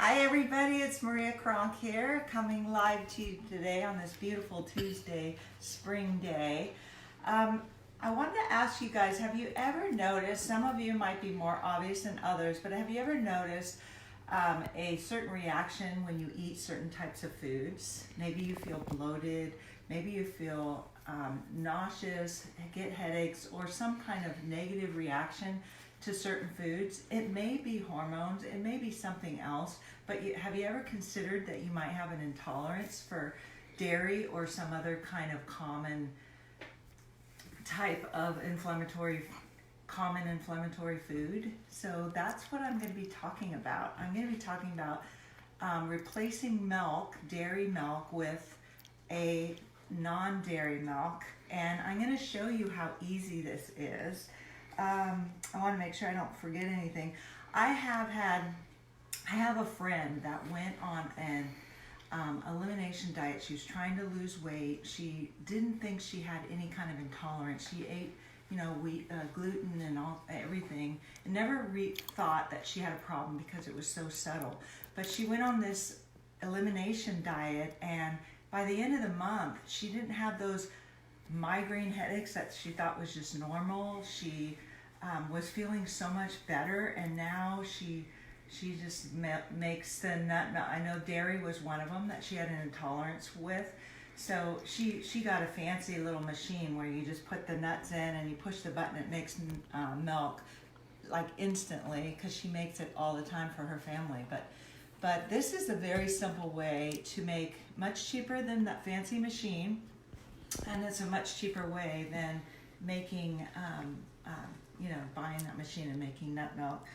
Hi everybody, it's Maria Kronk here, coming live to you today on this beautiful Tuesday, spring day. I wanted to ask you guys, have you ever noticed, some of you might be more obvious than others, but have you ever noticed a certain reaction when you eat certain types of foods? Maybe you feel bloated, maybe you feel nauseous, get headaches, or some kind of negative reaction to certain foods. It may be hormones, it may be something else, but have you ever considered that you might have an intolerance for dairy or some other kind of common type of common inflammatory food? So that's what I'm going to be talking about. I'm going to be talking about replacing milk, dairy milk, with a non-dairy milk, and I'm going to show you how easy this is. I want to make sure I don't forget anything. I have a friend that went on an elimination diet. She was trying to lose weight. She didn't think she had any kind of intolerance. She ate, wheat, gluten and everything, and never thought that she had a problem because it was so subtle. But she went on this elimination diet, and by the end of the month, she didn't have those migraine headaches that she thought was just normal. She was feeling so much better, and now she just makes the nut milk. I know dairy was one of them that she had an intolerance with, so she got a fancy little machine where you just put the nuts in and you push the button. It makes milk like instantly, because she makes it all the time for her family. But this is a very simple way to make, much cheaper than that fancy machine, and it's a much cheaper way than making, buying that machine and making nut milk.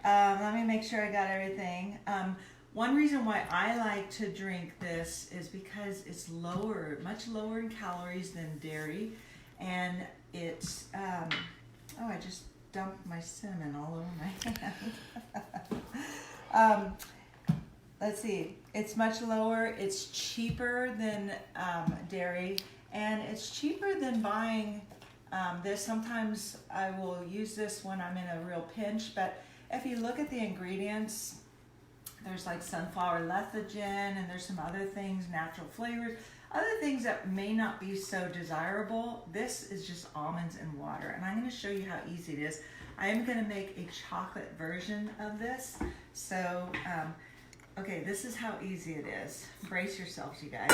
Let me make sure I got everything. One reason why I like to drink this is because it's much lower in calories than dairy, and it's, I just dumped my cinnamon all over my hand. Let's see, it's much lower, it's cheaper than dairy, and it's cheaper than buying this. Sometimes I will use this when I'm in a real pinch, but if you look at the ingredients, there's like sunflower lecithin, and there's some other things, natural flavors, other things that may not be so desirable. This is just almonds and water, and I'm going to show you how easy it is. I am going to make a chocolate version of this. So, okay, this is how easy it is. Brace yourselves, you guys.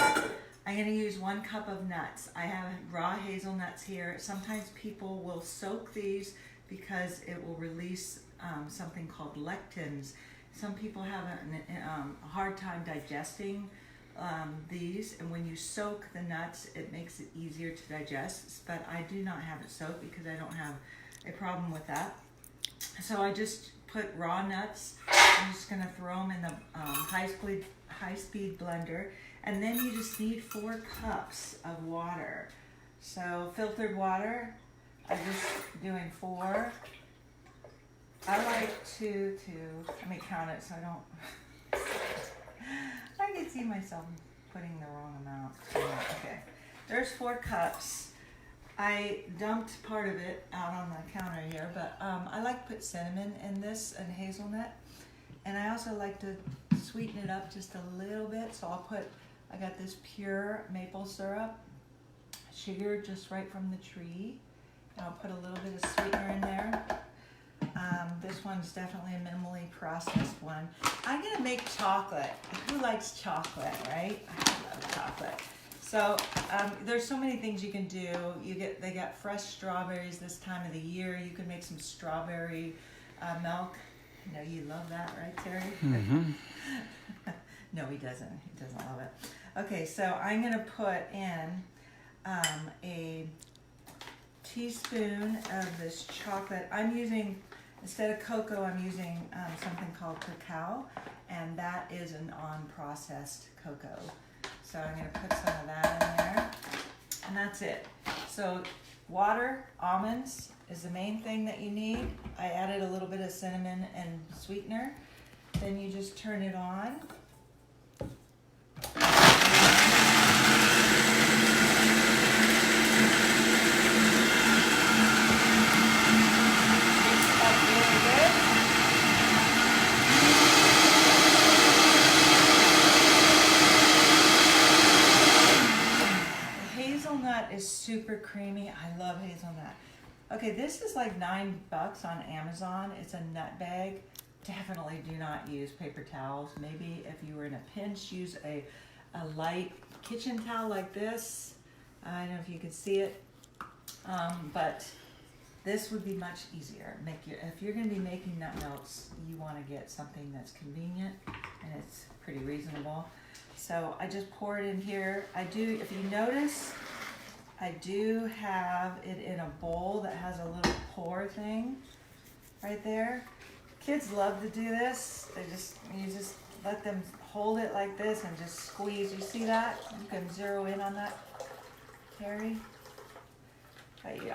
I'm going to use 1 cup of nuts. I have raw hazelnuts here. Sometimes people will soak these because it will release something called lectins. Some people have a hard time digesting these, and when you soak the nuts, it makes it easier to digest, but I do not have it soaked because I don't have a problem with that. So I just put raw nuts. I'm just going to throw them in the high-speed blender, and then you just need 4 cups of water. So filtered water, I'm just doing 4. I like to let me count it so I don't, I can see myself putting the wrong amount. Okay, there's 4 cups. I dumped part of it out on the counter here, but I like to put cinnamon in this and hazelnut, and I also like to sweeten it up just a little bit. So I got this pure maple syrup, sugar just right from the tree, and I'll put a little bit of sweetener in there. This one's definitely a minimally processed one. I'm gonna make chocolate. Who likes chocolate, right? I love chocolate. So there's so many things you can do. They got fresh strawberries this time of the year. You can make some strawberry milk. I know you love that, right, Terry? Mm-hmm. No, he doesn't. He doesn't love it. Okay, so I'm gonna put in a teaspoon of this chocolate. I'm using, instead of cocoa, I'm using something called cacao, and that is an unprocessed cocoa. So I'm going to put some of that in there, and that's it. So water, almonds is the main thing that you need. I added a little bit of cinnamon and sweetener. Then you just turn it on. Mix it up really good. super creamy. I love hazelnut. Okay, this is like $9 on Amazon. It's a nut bag. Definitely do not use paper towels. Maybe if you were in a pinch, use a light kitchen towel like this. I don't know if you can see it, but this would be much easier. If you're going to be making nut melts, you want to get something that's convenient and it's pretty reasonable. So I just pour it in here. If you notice, I do have it in a bowl that has a little pour thing right there. Kids love to do this. You just let them hold it like this and just squeeze. You see that? You can zero in on that, Terry.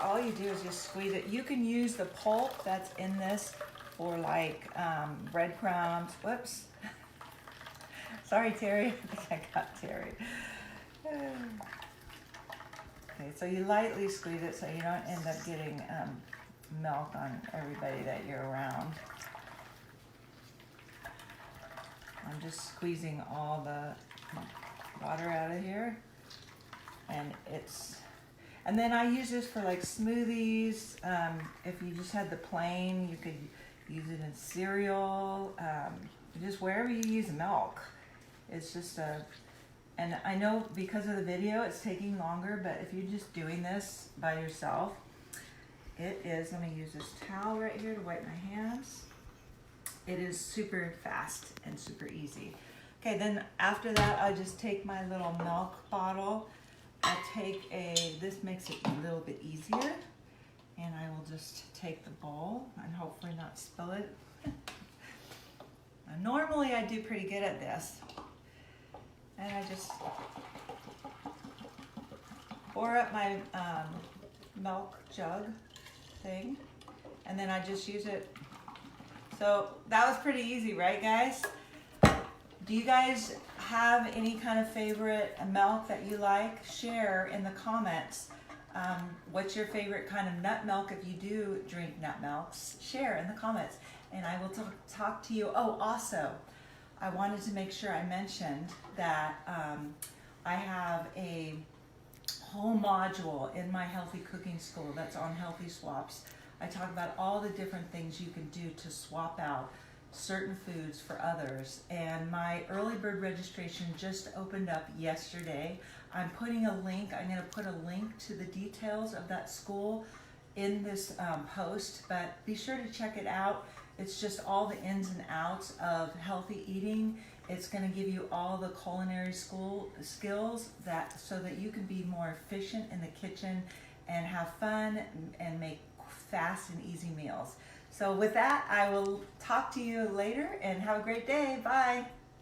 All you do is just squeeze it. You can use the pulp that's in this for like breadcrumbs. Whoops. Sorry, Terry. I think I got Terry. Okay, so you lightly squeeze it so you don't end up getting milk on everybody that you're around. I'm just squeezing all the water out of here, and then I use this for like smoothies. If you just had the plain, you could use it in cereal, just wherever you use milk. It's just and I know because of the video it's taking longer, but if you're just doing this by yourself, let me use this towel right here to wipe my hands. It is super fast and super easy. Okay, then after that, I just take my little milk bottle. This makes it a little bit easier, and I will just take the bowl and hopefully not spill it. Normally I do pretty good at this. And I just pour up my milk jug thing, and then I just use it. So that was pretty easy, right, guys? Do you guys have any kind of favorite milk that you like? Share in the comments. What's your favorite kind of nut milk? If you do drink nut milks, share in the comments, and I will talk to you. Oh, also, I wanted to make sure I mentioned that I have a whole module in my healthy cooking school that's on healthy swaps. I talk about all the different things you can do to swap out certain foods for others. And my early bird registration just opened up yesterday. I'm going to put a link to the details of that school in this post, but be sure to check it out. It's just all the ins and outs of healthy eating. It's going to give you all the culinary school skills so that you can be more efficient in the kitchen and have fun and make fast and easy meals. So with that, I will talk to you later and have a great day. Bye.